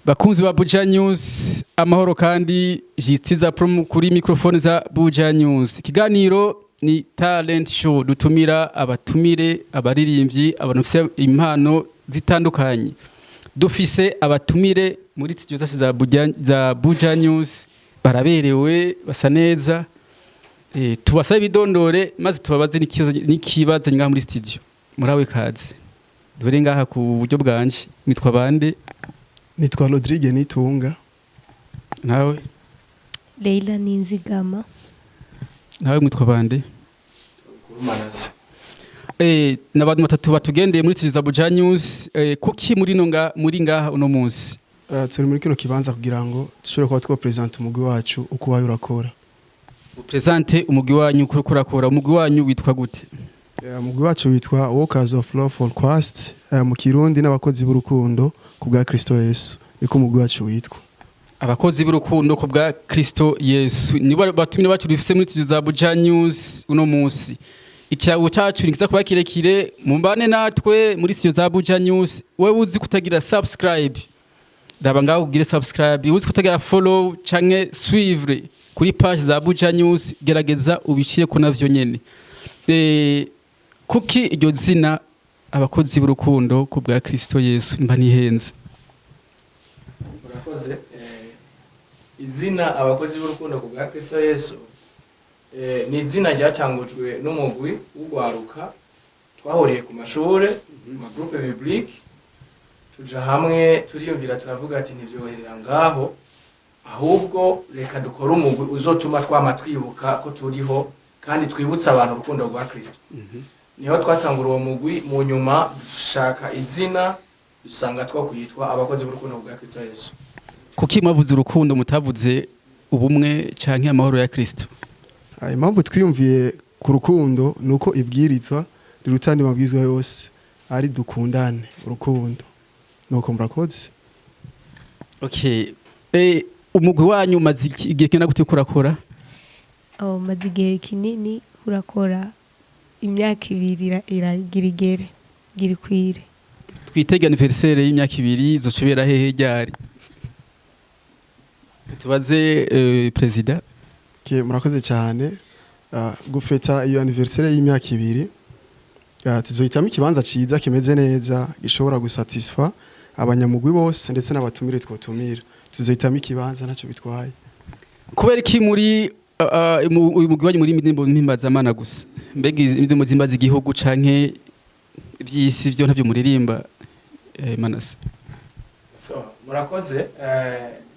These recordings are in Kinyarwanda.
Bakunzi ba Buja News, amahoro kandi Justice Pro kuri microphone za Buja News. Ikiganiro ni talent show, dutumira abatumire, abaririmbyi, abantu bafite impano zitandukanye. Dufise abatumire muri studio zacu za Buja News, baraberewe, basa neza. Tubasaba ibidondore maze tubabaze n'ikibazo ngaha muri studio. Murawe kaze. Dore ngaha ku buryo bwanje, mitwa bande? Nitwa Rodrigue Nitunga. Nawe? Leila Ninzigama. Nawe mwitwa bande? Kurumanase. N'abantu batatu batugendeye muri studio za Buja News, kuki muri ngaha uno munsi? Turi muri kino kibanza kugira ngo dushobore kuba twopresenta umugwi wacu uko wayo urakora. Upresente umugwi wanyu uko urakora. Umugwi wanyu witwa gute? Umugwi wacu witwa Workers of Love for Christ, mu Kirundi n'abakozi b'urukundo ku bwa Kristo Yesu. Niko umugwi wacu witwa. Abakozi b'urukundo ku bwa Kristo Yesu. Nibo batumire bacu rifise muri studio za Buja News uno munsi. Icyago cyacu nikiza kuba kirekire, mumbane natwe muri studio za Buja News. Wewe uzi kutagira subscribe, ndaba ngaho ugire subscribe. Uzi kutagira follow canke suivre kuri page za Buja News, gerageza ubicire ko navyo nyene. Kuki iryo zina abakozi b'urukundo ku bwa Kristo Yesu mba nihenze? Murakoze. Izina abakozi b'urukundo ku bwa Kristo Yesu ni izina ryatangujwe n'umugwi w'ugwaruka twahuriye ku mashure mu groupe biblique, tuja hamwe turiyumvira turavuga ati ntivyoherera ngaho, ahubwo reka dukora umugwi uzotuma twama twibuka ko turiho kandi twibutsa abantu urukundo rwa Kristo. Niho twatangura uwo mugwi, mu nyuma dushaka izina dusanga twakuyitwa abakozi b'urukundo bwa Kristo Yesu. Kuki mwavuze urukundo mutavuze ubumwe canke amahoro ya Kristo? Impamvu twiyumviye ku rukundo nuko ibwirizwa rirutandi mabwizwa yose ari dukundane urukundo. Nuko murakoze. Okay. Umugwi wanyu maze igihe kina gute kurakora? Maze igihe kinini kurakora, imyaka 2 iragirigere girikwire. Twitege anniversaire y'imyaka 2 izocubera hehe ryari? Tubaze president. Murakoze cyane. Gufeta iyo anniversaire y'imyaka 2, tuzohitamo ikibanza ciza kimeze neza gishobora gusatisfa abanyamugwi bose ndetse n'abatumire twotumira. Tuzohitamo ikibanza naco bitwaye. Kubera iki muri uyu mugwi wanyu muri indirimbo mpimbaza gusa? Mbega indirimbo zimbaza igihugu canke ivy'isi byo ntabyo muririmba Manase? Murakoze.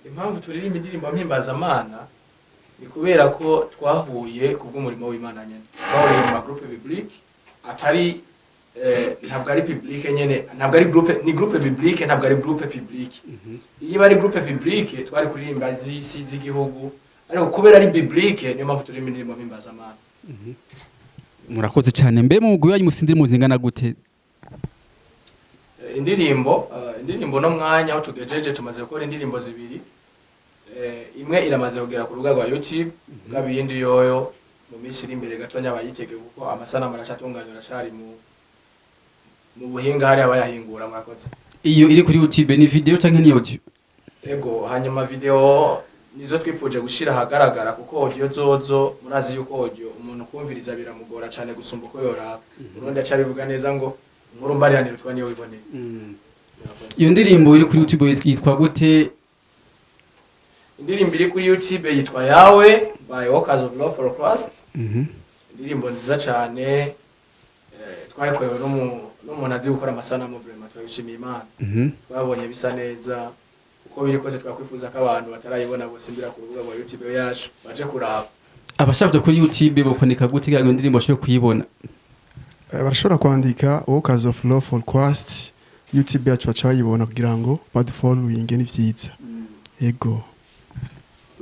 Impamvu turirimba indirimbo mpimbaza ni kubera ko twahuye kubw'umurimo w'Imana nyene. Twahuriye mu groupe biblique, atari ntabwo ari publique nyene, ntabwo ari groupe, ni groupe biblique, ntabwo ari groupe publique. Iyo bari groupe biblique twari kuririmba z'isi z'igihugu, ariko kubera ari biblique niyo mpamvu turirimba indirimbo mpimbaza Imana. Murakoze cyane. Mbe mu mugwi wanyu mufite indirimbo zingana gute? Indirimbo no mwanya aho tugejeje tumaze gukora indirimbo 2. Imwe iramaze kugera ku rubuga rwa YouTube, kabiyindi yoyo mu minsi iri imbere gatonya bayitege kuko amasanamu aracatunganywa aracari mu buhinga hari abayahingura. Murakoze. Iyo iri kuri YouTube ni video canke ni audio? Ego, hanyuma video nizo twifuje gushira hagaragara kuko audio zozo murazi yuko audio umuntu kumviriza biramugora cyane gusumba uko yoraba. Urundi aca bivuga neza ngo inkuru mbariraniro twa niyo wiboneye. Iyo ndirimbo iri kuri YouTube yitwa gute? Indirimbo iri kuri YouTube yitwa Yawe by Workers of Love for Christ. Indirimbo nziza cyane, twayikorewe n'umuntu azi gukora amasanamu, vraiment turabishimiye Imana. Twabonye bisa neza uko biri kose, twakwifuza ko abantu batarayibona bose imbira ku rubuga rwa YouTube yacu baje kuraba. Abashaka kuri YouTube bokandika gute iyo ndirimbo bashobora kuyibona? Barashobora kwandika Workers of Love for Christ, YouTube yacu bacayibona kugira ngo badufollowing n'ivyiza. Ego.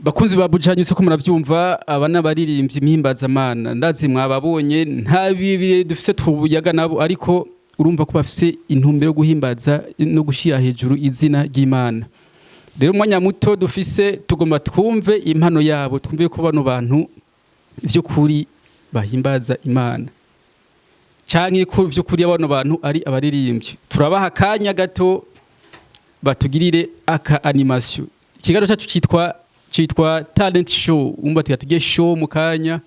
Bakunzi ba Buja News ko muravyumva, abana baririmbye impimbaza Imana ndazi mwababonye, nta bibi dufise tubuyaga nabo, ariko urumva ko bafise intumbero yo guhimbaza no gushira hejuru izina ry'Imana. Rero mwanya muto dufise tugomba twumve impano yabo, twumve ko bano bantu vy'ukuri bahimbaza Imana. Canke ko vy'ukuri abano bantu ari abaririmbyi. Turabaha kanya gato batugirire aka animation. Ikiganiro cyacu cyitwa talent show, umva tugiye show mu kanya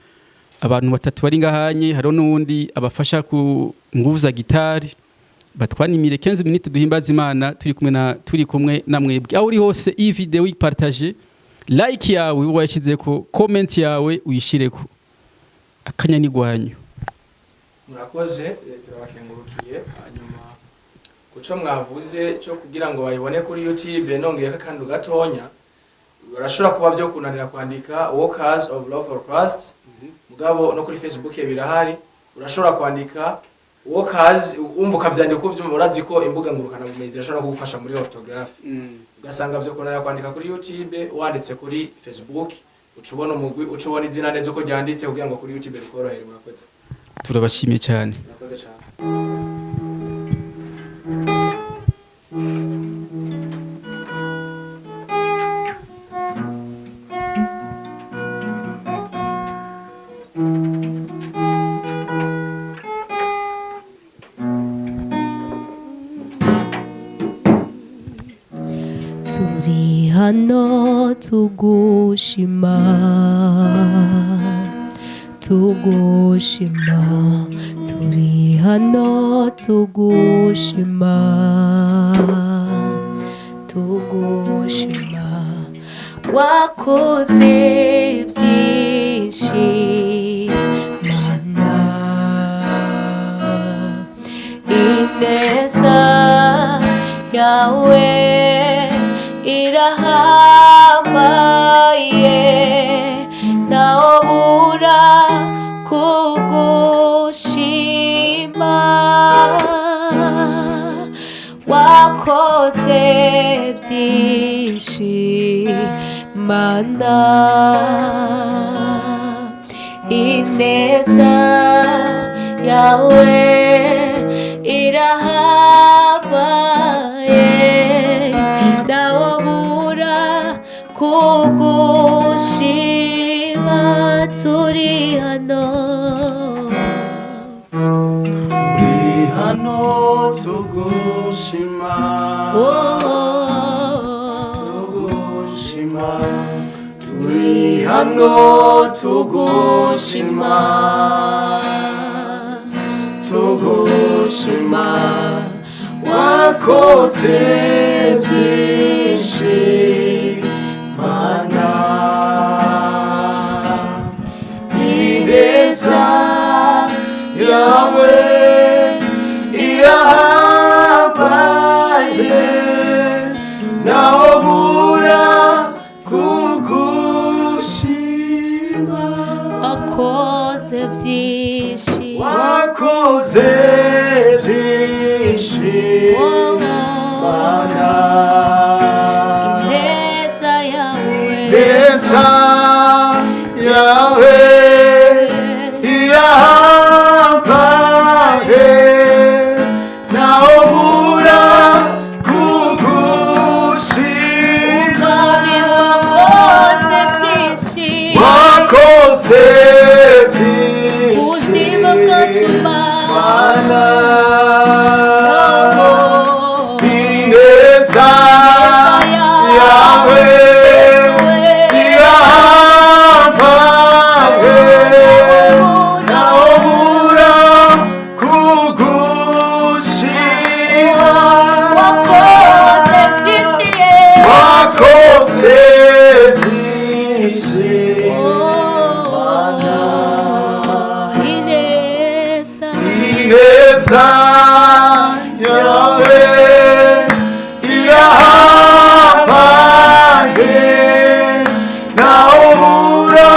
abantu batatu bari ngahanye, hariho n'uwundi abafasha ku nguvu za gitari, batwanimire 15 minutes duhimbaza Imana turi kumwe na mwebwe aho uri hose. Iyi video uyipartage, like yawe wayishizeko, comment yawe uyishireko, akanya ni gwanyu. Murakoze, turabakengurukiye. Hanyuma kuco mwavuze cyo kugira ngo bayibone kuri YouTube nongeye kandi gatonya, urashobora kuba byo kunanira kwandika Workers of Love for Christ, mugabo no kuri Facebook birahari, urashobora kwandika Workers umva kabyandika ko byumva urazi ko imbuga ngurukana bumenyi zirashobora kugufasha muri orthography, ugasanga byo kunanira kwandika kuri YouTube, wanditse kuri Facebook ucubona umugwi, ucubona izina neza uko ryanditse kugira ngo kuri YouTube bikorohere. Murakoze, turabashimiye cyane. murakoze cyane. turi hano tugushima turi hano tugushima wakoze byinshi Mana, ineza yawe irahambaye, ntawubura kugushima. Wakoze byinshi Mana, ineza yawe irahambaye, ntawubura kugushima. Turi hano tugushima, turi hano tugushima, wakoze byinshi Mana, ineza yawe irahambaye, ntawubura kugushima. wakoze byinshi Mana, ineza yawe irahambaye, ntawubura kugushima. wakoze byinshi ubuzima bwacu Mana, ineza yawe irahambaye, ntawubura kugushima. wakoze byinshi ineza yawe irahambaye, ntawubura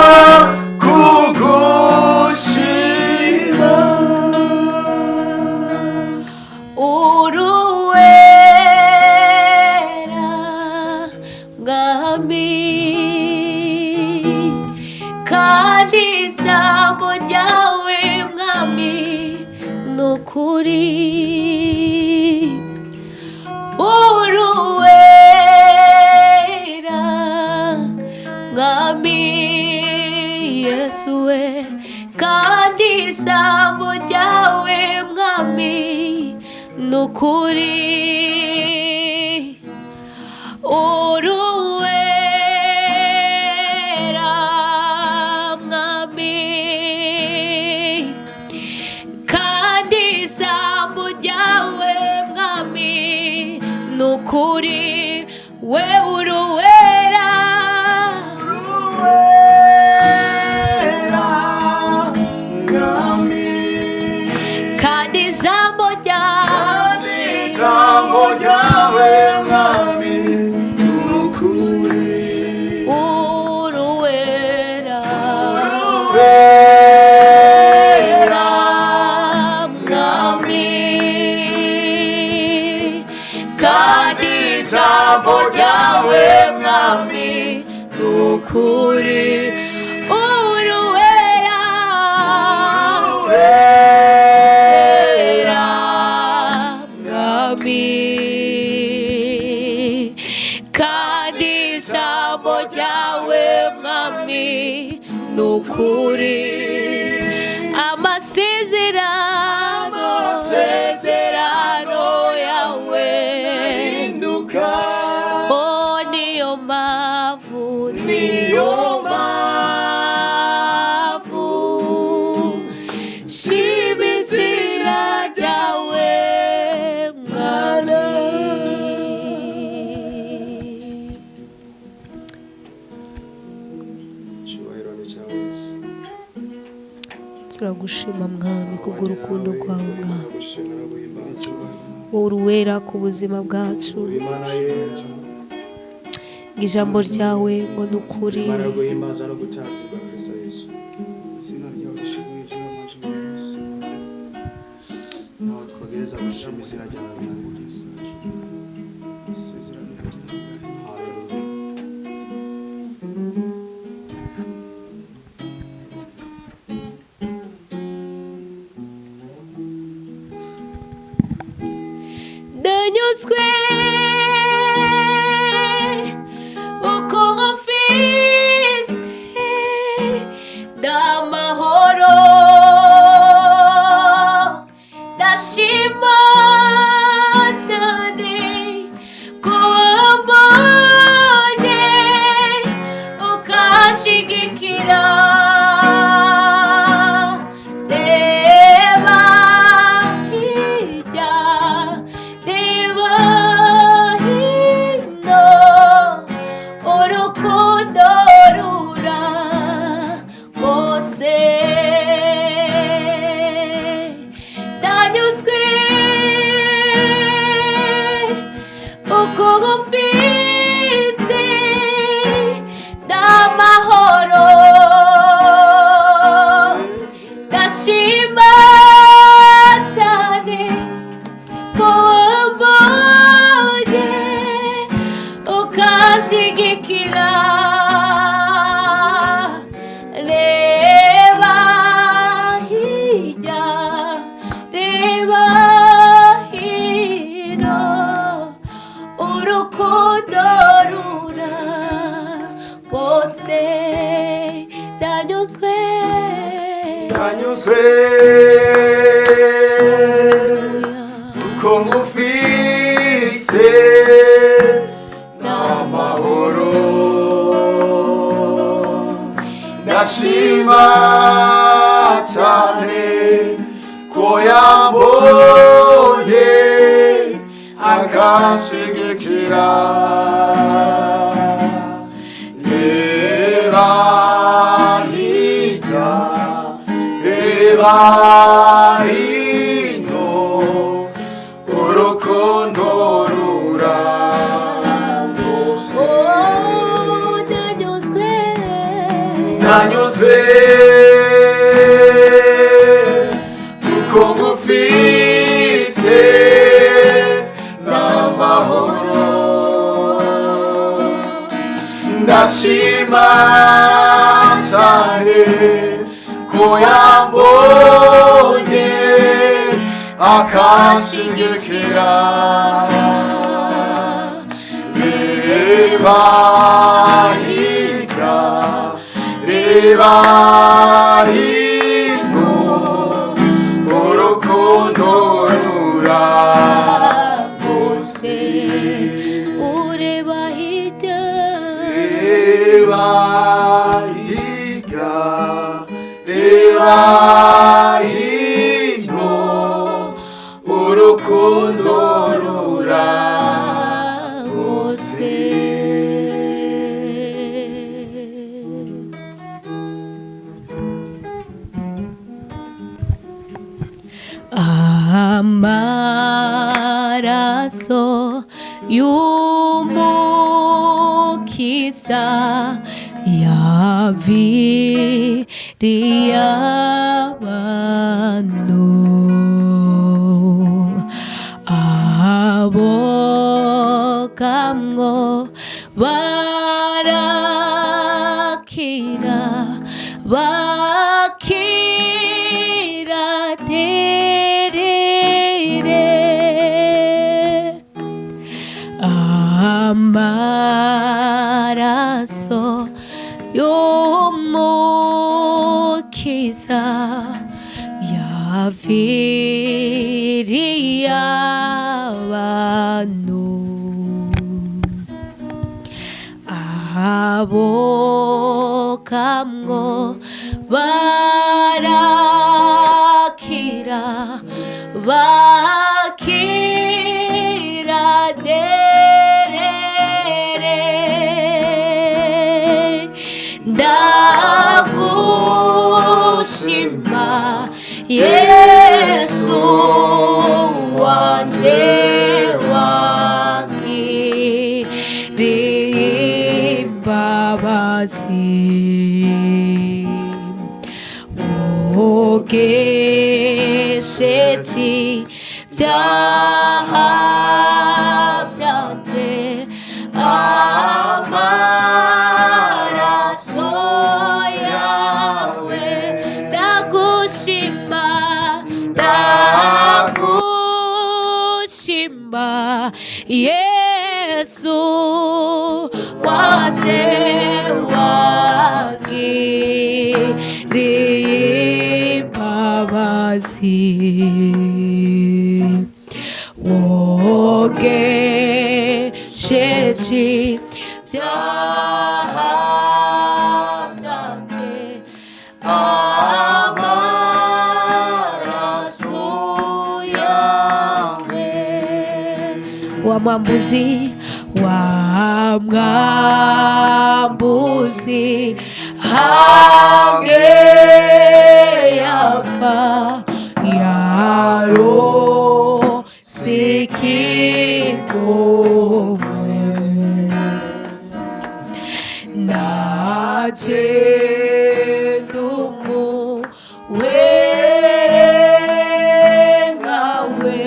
kugushima. uruwera mwami, kandi ijambo ryawe mwami nukuri. uruwera mwami Yesu we, kandi ijambo ryawe mwami nukuri. uruwera mwami kandi ijambo ryawe mwami nukuri we uruwera kandi ijambo ryawe mwami nukuri uruwera mwami kandi ijambo ryawe mwami nukuri uruwera mwami kandi ijambo ryawe mwami nukuri amasezerano yawe oh niyo mpamvu shima izina ryawe mwami turagushima mwami kubw'urukundo rwawe mwami wowe uruwera ku buzima bwacu ijambo ryawe ngo ni ukuri ndanyuzwe uko nkufise ndamahoro ndashima cyane ko wambonye ukashigikira reba hirya reba hino urukundo rura rwose ndanyuzwe uko nkufise ndamahoro ndashima cyane ko wambonye ukashigikira reba hirya reba hino urukundo rura rwose ndanyuzwe uko ngufise n'amahoro ndashima cyane ko yambonye agashigikira reba hirya reba hino urukundo rura rwose ndanyuzwe kuko ngufise n'amahoro ndashima cyane ko yambonye akashigikira reba hirya reba hino urukundo rura rwose ureba hino urukundo rura hose amaraso y'umukiza yaviriye abantu abokamwo barakira bakira terere amaraso y'umukiza yaviriye abantu abokamwo barakira bakira derere ndagushima Yesu wanje wangiriye imbabazi wogesheje ibyaha byanje amaraso yawe ndagushima Yesu wanje wangiriye imbabazi wogesheje ibyaha byanje amaraso yawe wa mwambuzi hange yapfa yarose ikigowe naje nkawe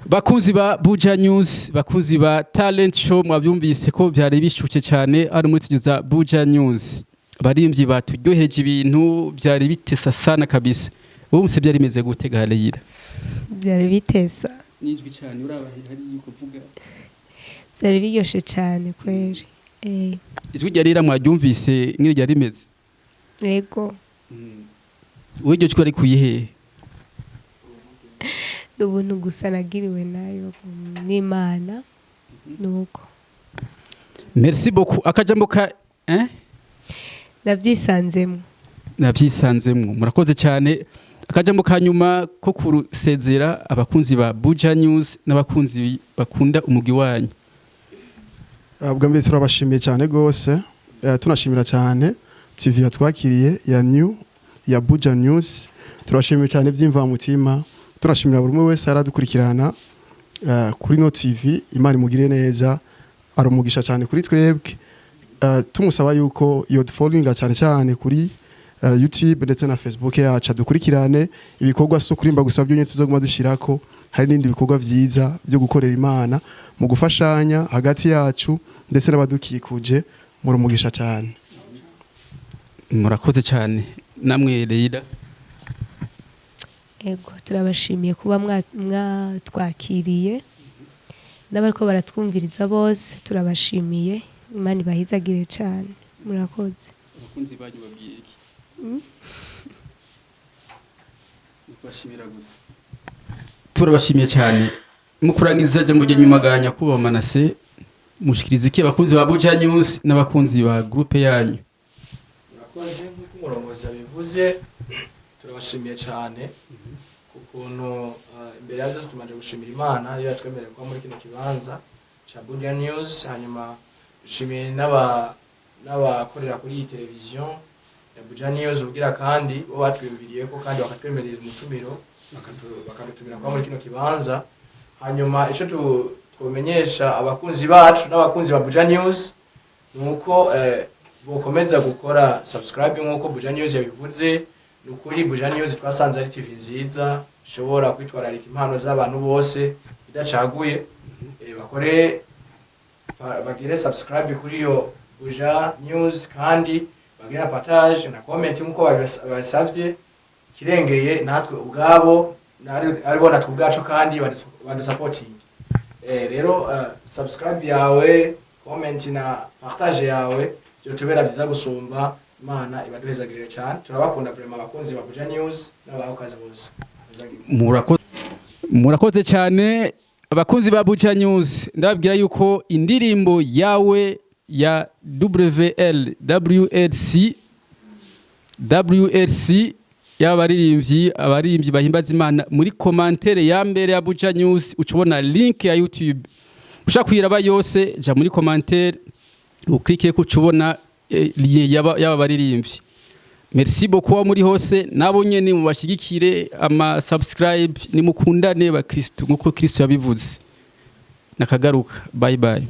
bakunzi ba Buja News, bakunzi ba Talent Show, mwabyumvise ko byari bishyushye cyane ari muri tugiza Buja News. Barimvyi baturyoheje ibintu byari bitesa sana kabisa. Wowe umse byari meze gute Galeyira? byari bitesa Nijwi cyane urabahe hari yuko vuga. byari biryoshe cyane kweri Ijwi ryarira mwabyumvise nk'iri ryari meze. yego Wowe iryo jwi ari kuyihe? ubuntu gusa nagiriwe nayo n'Imana nuko. Merci beaucoup. Akajambo ka nabyisanzemo murakoze cyane. Akajambo kanyuma ko kurusezera abakunzi ba Buja News n'abakunzi bakunda umugi wanyu. Bwa mbere turabashimiye cyane gose, tunashimira cyane TV yatwakiriye ya New ya Buja News. Turashimiye cyane by'imva mutima. Turashimira buri umwe wese aradukurikirana kuri no TV. Imana imugire neza, arumugisha cyane kuri twebwe tumusaba yuko yodufollowinga cyane cyane kuri YouTube ndetse na Facebook yacu dukurikirane ibikorwa so kurimba gusa byo nyine tuzoguma dushirako hari n'indi bikorwa vyiza byo gukorera Imana mu gufashanya hagati yacu ndetse n'abadukikuje muri umugisha cyane. Murakoze cyane namwe Leila. Ego turabashimiye kuba mwatwakiriye n'abariko baratwumviriza bose turabashimiye. Imana ibahizagire cyane. Murakoze. Abakunzi banyu babwiye iki? Bashimira gusa. Turabashimiye cyane. Mukurangiza jambo rye nyuma ganya kuba Manase mushikiriza iki abakunzi ba Buja News n'abakunzi ba groupe yanyu. Murakoze nk'uko umurongozi abivuze turabashimiye cyane kukuntu imbere ya byose tumaze gushimira Imana iyo yatwemereye kuba muri kino kibanza cha Buja News hanyuma dushimiye n'abakorera kuri iyi televiziyo ya Buja News ubwira kandi bo batwiyumviriye ko kandi bakatwemerera umutumiro bakadutumira kuba muri kino kibanza hanyuma icyo tumenyesha abakunzi bacu n'abakunzi ba Buja News nuko bokomeza gukora subscribe nk'uko Buja News yabivuze nukuri Buja News twasanze ari TV nziza shobora kwitwararika impano z'abantu bose bidacaguye bakore bagire subscribe kuri yo Buja News kandi bagire partage na comment nk'uko babasavye kirengeye natwe ubwabo aribo natwe ubwacu kandi badusupporting rero subscribe yawe comment na partage yawe byo tubera byiza gusumba Imana ibaduhezagirire cyane turabakunda vraiment abakunzi ba Buja News n'abakozi bose murakoze cyane abakunzi ba Buja News ndababwira yuko indirimbo yawe ya WLC abaririmbyi bahimbaza Imana muri commentaire ya mbere ya Buja News ucubona link ya YouTube ushaka kuyiraba yose ja muri commentaire uklike ko ucubona yaba baririmbyi. Merci beaucoup muri hose nabo nyene mu bashigikire ama subscribe ni mukundane ba Kristo nkuko Kristo yabivuze nakagaruka bye bye.